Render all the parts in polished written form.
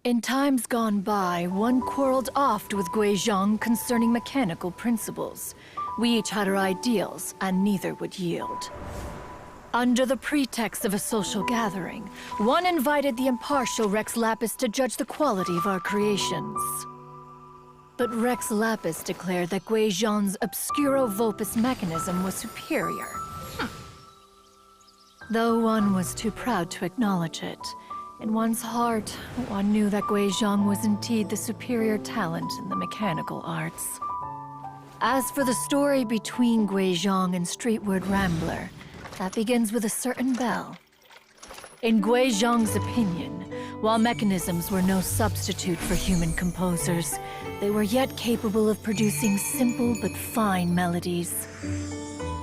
In times gone by, one quarreled oft with Guizhong concerning mechanical principles. We each had our ideals, and neither would yield. Under the pretext of a social gathering, one invited the impartial Rex Lapis to judge the quality of our creations. But Rex Lapis declared that Guizhong's Obscuro Vulpus mechanism was superior. Though one was too proud to acknowledge it, in one's heart, one knew that Guizhong was indeed the superior talent in the mechanical arts. As for the story between Guizhong and Streetward Rambler, that begins with a certain bell. In Guizhong's opinion, while mechanisms were no substitute for human composers, they were yet capable of producing simple but fine melodies.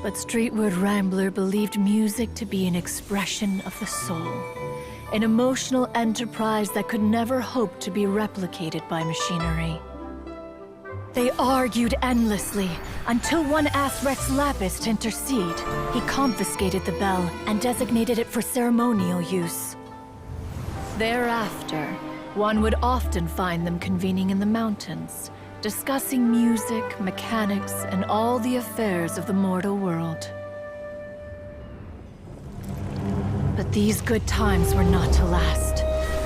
But Streetward Rambler believed music to be an expression of the soul, an emotional enterprise that could never hope to be replicated by machinery. They argued endlessly, until one asked Rex Lapis to intercede. He confiscated the bell and designated it for ceremonial use. Thereafter, one would often find them convening in the mountains, discussing music, mechanics, and all the affairs of the mortal world. But these good times were not to last.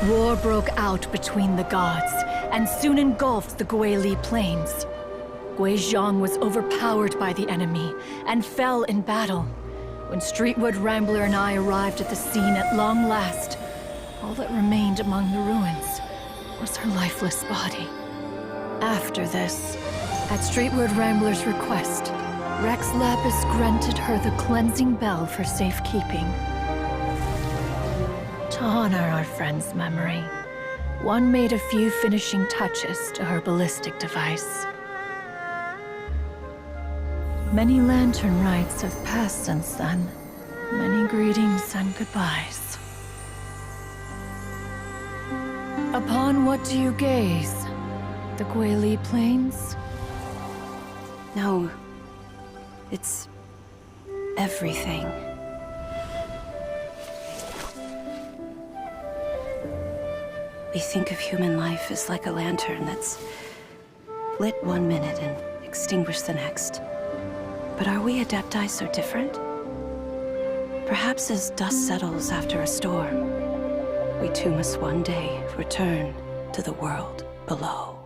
War broke out between the gods, and soon engulfed the Guili Plains. Guizhong was overpowered by the enemy, and fell in battle. When Streetwood Rambler and I arrived at the scene at long last, all that remained among the ruins was her lifeless body. After this, at Streetwood Rambler's request, Rex Lapis granted her the cleansing bell for safekeeping. To honor our friend's memory, one made a few finishing touches to her ballistic device. Many lantern rites have passed since then. Many greetings and goodbyes. Upon what do you gaze? The Guili Plains? No. It's everything. We think of human life as like a lantern that's lit one minute and extinguished the next. But are we Adepti so different? Perhaps as dust settles after a storm, we too must one day return to the world below.